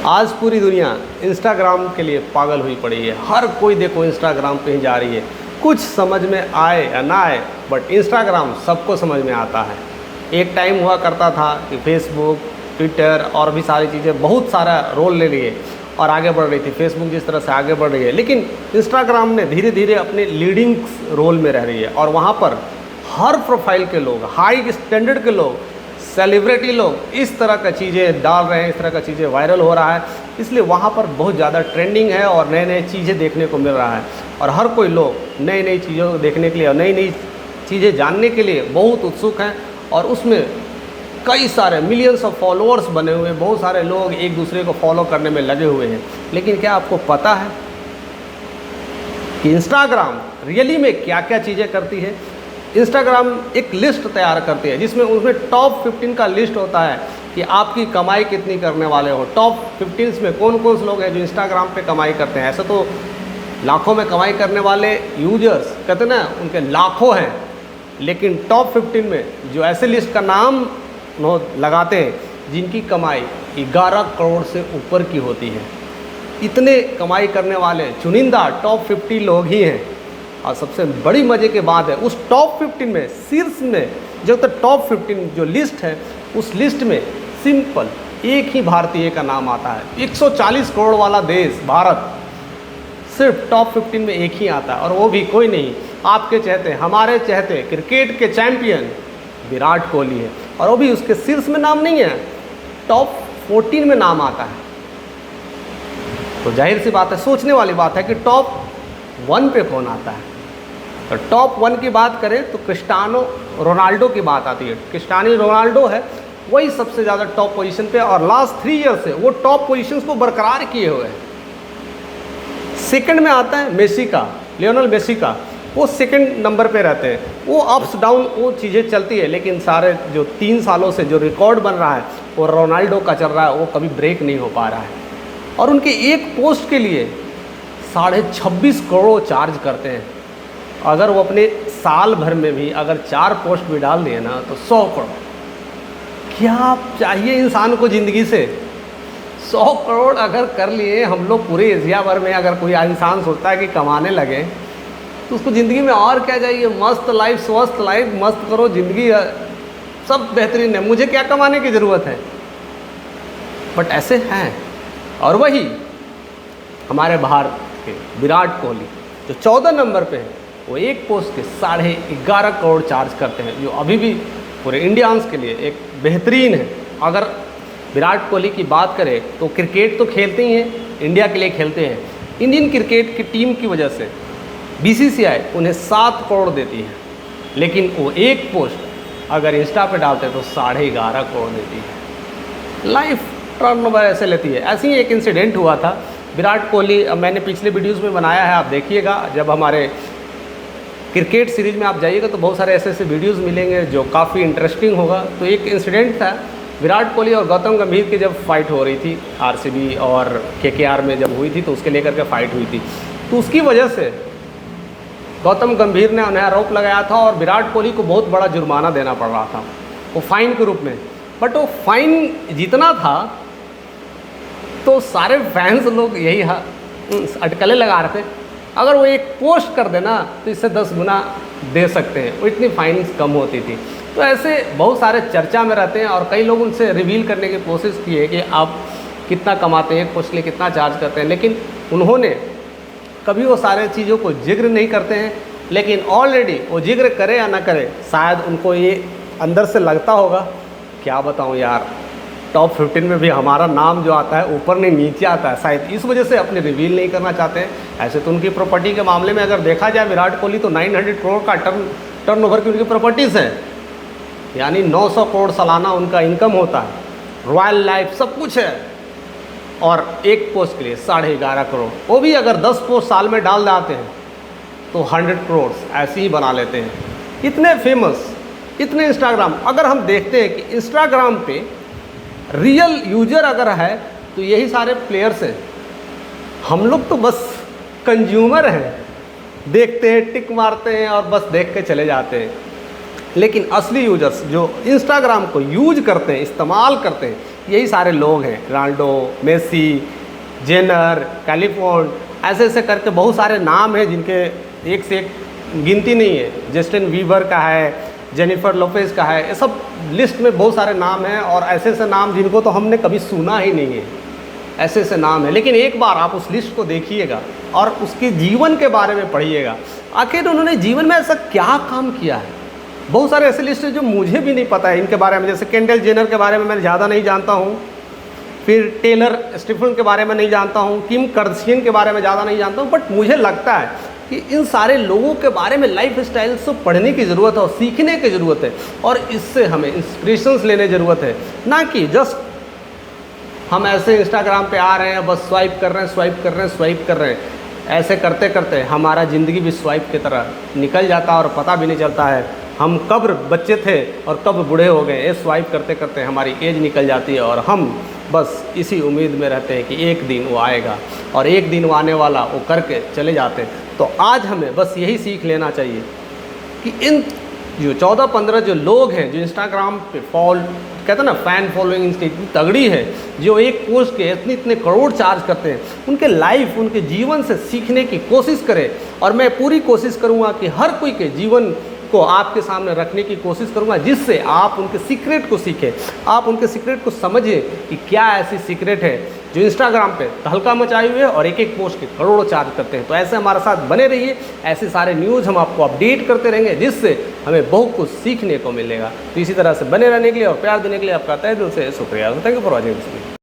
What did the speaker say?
आज पूरी दुनिया इंस्टाग्राम के लिए पागल हुई पड़ी है। हर कोई देखो इंस्टाग्राम पे ही जा रही है। कुछ समझ में आए या ना आए, बट इंस्टाग्राम सबको समझ में आता है। एक टाइम हुआ करता था कि फेसबुक, ट्विटर और भी सारी चीज़ें बहुत सारा रोल ले लिए और आगे बढ़ रही थी। फेसबुक जिस तरह से आगे बढ़ रही है, लेकिन इंस्टाग्राम ने धीरे धीरे अपने लीडिंग रोल में रह रही है और वहाँ पर हर प्रोफाइल के लोग, हाई स्टैंडर्ड के लोग, सेलिब्रिटी लोग इस तरह का चीज़ें डाल रहे हैं, इस तरह का चीज़ें वायरल हो रहा है। इसलिए वहाँ पर बहुत ज़्यादा ट्रेंडिंग है और नए नए चीज़ें देखने को मिल रहा है और हर कोई लोग नई नई चीज़ों को देखने के लिए और नई नई चीज़ें जानने के लिए बहुत उत्सुक हैं। और उसमें कई सारे मिलियंस ऑफ फॉलोअर्स बने हुए हैं, बहुत सारे लोग एक दूसरे को फॉलो करने में लगे हुए हैं। लेकिन क्या आपको पता है कि इंस्टाग्राम रियली में क्या क्या चीज़ें करती है? इंस्टाग्राम एक लिस्ट तैयार करती है जिसमें उसमें टॉप 15 का लिस्ट होता है कि आपकी कमाई कितनी करने वाले हो। टॉप 15 में कौन कौन से लोग हैं जो इंस्टाग्राम पे कमाई करते हैं। ऐसे तो लाखों में कमाई करने वाले यूजर्स कहते हैं ना, उनके लाखों हैं, लेकिन टॉप 15 में जो ऐसे लिस्ट का नाम लगाते हैं जिनकी कमाई 11 करोड़ से ऊपर की होती है। इतने कमाई करने वाले चुनिंदा टॉप 50 लोग ही हैं। और सबसे बड़ी मज़े की बात है, उस टॉप 15 में, शीर्ष में जो तो टॉप 15 जो लिस्ट है, उस लिस्ट में सिंपल एक ही भारतीय का नाम आता है। 140 करोड़ वाला देश भारत, सिर्फ टॉप 15 में एक ही आता है और वो भी कोई नहीं, आपके चहते, हमारे चहते क्रिकेट के चैंपियन विराट कोहली है। और वो भी उसके शीर्ष में नाम नहीं है, टॉप 14 में नाम आता है। तो जाहिर सी बात है, सोचने वाली बात है कि टॉप 1 पे कौन आता है। तो टॉप 1 की बात करें तो क्रिस्टियानो रोनाल्डो की बात आती है। क्रिस्टियानो रोनाल्डो है वही सबसे ज़्यादा टॉप पोजीशन पे और लास्ट 3 ईयर से वो टॉप पोजीशंस को बरकरार किए हुए हैं। सेकंड में आता है मेसी का, लियोनेल मेसी का, वो सेकंड नंबर पे रहते हैं। वो अप्स डाउन वो चीज़ें चलती है, लेकिन सारे जो 3 सालों से जो रिकॉर्ड बन रहा है वो रोनाल्डो का चल रहा है, वो कभी ब्रेक नहीं हो पा रहा है। और उनके एक पोस्ट के लिए 26.5 करोड़ चार्ज करते हैं। अगर वो अपने साल भर में भी अगर 4 पोस्ट भी डाल दिए ना तो 100 करोड़। क्या चाहिए इंसान को ज़िंदगी से? 100 करोड़ अगर कर लिए हम लोग पूरे एशिया भर में, अगर कोई इंसान सोचता है कि कमाने लगे तो उसको ज़िंदगी में और क्या चाहिए? मस्त लाइफ, स्वस्थ लाइफ, मस्त करो ज़िंदगी, सब बेहतरीन है, मुझे क्या कमाने की ज़रूरत है। बट ऐसे हैं। और वही हमारे भारत के विराट कोहली जो 14 नंबर पे है, वो एक पोस्ट के 11.5 करोड़ चार्ज करते हैं, जो अभी भी पूरे इंडियंस के लिए एक बेहतरीन है। अगर विराट कोहली की बात करें तो क्रिकेट तो खेलते ही हैं, इंडिया के लिए खेलते हैं। इंडियन क्रिकेट की टीम की वजह से BCCI उन्हें 7 करोड़ देती है, लेकिन वो एक पोस्ट अगर इंस्टा पे डालते हैं तो 11.5 करोड़ देती है। लाइफ टर्नओवर ऐसे लेती है। ऐसे ही एक इंसिडेंट हुआ था विराट कोहली, मैंने पिछले वीडियोज़ में बनाया है, आप देखिएगा। जब हमारे क्रिकेट सीरीज़ में आप जाइएगा तो बहुत सारे ऐसे ऐसे वीडियोज़ मिलेंगे जो काफ़ी इंटरेस्टिंग होगा। तो एक इंसिडेंट था विराट कोहली और गौतम गंभीर की जब फाइट हो रही थी RCB और KKR में जब हुई थी, तो उसके लेकर के फाइट हुई थी। तो उसकी वजह से गौतम गंभीर ने उन्हें आरोप लगाया था और विराट कोहली को बहुत बड़ा जुर्माना देना पड़ रहा था, वो फाइन के रूप में। बट वो फाइन जितना था तो सारे फैंस लोग यही अटकलें लगा रहे थे, अगर वो एक पोस्ट कर देना तो इससे 10 गुना दे सकते हैं, वो इतनी फाइन्स कम होती थी। तो ऐसे बहुत सारे चर्चा में रहते हैं और कई लोग उनसे रिवील करने की कोशिश की है कि आप कितना कमाते हैं, एक पोस्ट के लिए कितना चार्ज करते हैं, लेकिन उन्होंने कभी वो सारे चीज़ों को जिक्र नहीं करते हैं। लेकिन ऑलरेडी वो जिक्र करे या ना करे, शायद उनको ये अंदर से लगता होगा, क्या बताऊँ यार, टॉप 15 में भी हमारा नाम जो आता है ऊपर नहीं नीचे आता है, शायद इस वजह से अपने रिवील नहीं करना चाहते हैं। ऐसे तो उनकी प्रॉपर्टी के मामले में अगर देखा जाए, विराट कोहली तो 900 करोड़ का टर्नओवर की उनकी प्रॉपर्टीज़ है, यानी 900 करोड़ सालाना उनका इनकम होता है, रॉयल लाइफ सब कुछ है। और एक पोस्ट के लिए 11.5 करोड़, वो भी अगर 10 पोस्ट साल में डाल जाते हैं तो 100 करोड़ ऐसे ही बना लेते हैं। इतने फेमस, इतने इंस्टाग्राम। अगर हम देखते हैं कि इंस्टाग्राम पे रियल यूजर अगर है तो यही सारे प्लेयर्स हैं, हम लोग तो बस कंज्यूमर हैं, देखते हैं, टिक मारते हैं और बस देख के चले जाते हैं। लेकिन असली यूजर्स जो इंस्टाग्राम को यूज करते हैं, इस्तेमाल करते हैं, यही सारे लोग हैं, रोनाल्डो, मेसी, जेनर, कैलिफोर्ड, ऐसे ऐसे करके बहुत सारे नाम हैं जिनके एक से एक गिनती नहीं है। जस्टिन बीबर का है, जेनिफर लोपेज का है, ये सब लिस्ट में बहुत सारे नाम हैं और ऐसे ऐसे नाम जिनको तो हमने कभी सुना ही नहीं है, ऐसे ऐसे नाम हैं। लेकिन एक बार आप उस लिस्ट को देखिएगा और उसके जीवन के बारे में पढ़िएगा, आखिर उन्होंने जीवन में ऐसा क्या काम किया है। बहुत सारे ऐसे लिस्ट हैं जो मुझे भी नहीं पता है इनके बारे में, जैसे केंडल जेनर के बारे में मैं ज़्यादा नहीं जानता हूँ, फिर टेलर स्टीफन के बारे में नहीं जानता हूँ, किम कार्दशियन के बारे में ज़्यादा नहीं जानता हूँ। बट मुझे लगता है कि इन सारे लोगों के बारे में लाइफ स्टाइल से पढ़ने की ज़रूरत है और सीखने की ज़रूरत है, और इससे हमें इंस्पिरेशंस लेने ज़रूरत है, ना कि जस्ट हम ऐसे इंस्टाग्राम पे आ रहे हैं, बस स्वाइप कर रहे हैं, स्वाइप कर रहे हैं, स्वाइप कर रहे हैं। ऐसे करते करते हमारा ज़िंदगी भी स्वाइप की तरह निकल जाता है और पता भी नहीं चलता है हम कब बच्चे थे और कब बूढ़े हो गए। ये स्वाइप करते करते हमारी एज निकल जाती है और हम बस इसी उम्मीद में रहते हैं कि एक दिन वो आएगा, और एक दिन वो आने वाला, वो करके चले जाते हैं। तो आज हमें बस यही सीख लेना चाहिए कि इन जो 14-15 जो लोग हैं जो इंस्टाग्राम पे कहते हैं ना फ़ैन फॉलोइंग इतनी तगड़ी है, जो एक पोस्ट के इतने करोड़ चार्ज करते हैं, उनके लाइफ, उनके जीवन से सीखने की कोशिश करें। और मैं पूरी कोशिश करूँगा कि हर कोई के जीवन को आपके सामने रखने की कोशिश करूँगा, जिससे आप उनके सीक्रेट को सीखें, आप उनके सीक्रेट को समझिए कि क्या ऐसी सीक्रेट है जो इंस्टाग्राम पे तहलका मचाई हुई है और एक एक पोस्ट के करोड़ों चार्ज करते हैं। तो ऐसे हमारे साथ बने रहिए, ऐसे सारे न्यूज़ हम आपको अपडेट करते रहेंगे, जिससे हमें बहुत कुछ सीखने को मिलेगा। तो इसी तरह से बने रहने के लिए और प्यार देने के लिए आपका तहे दिल से शुक्रिया। Thank you for watching this video.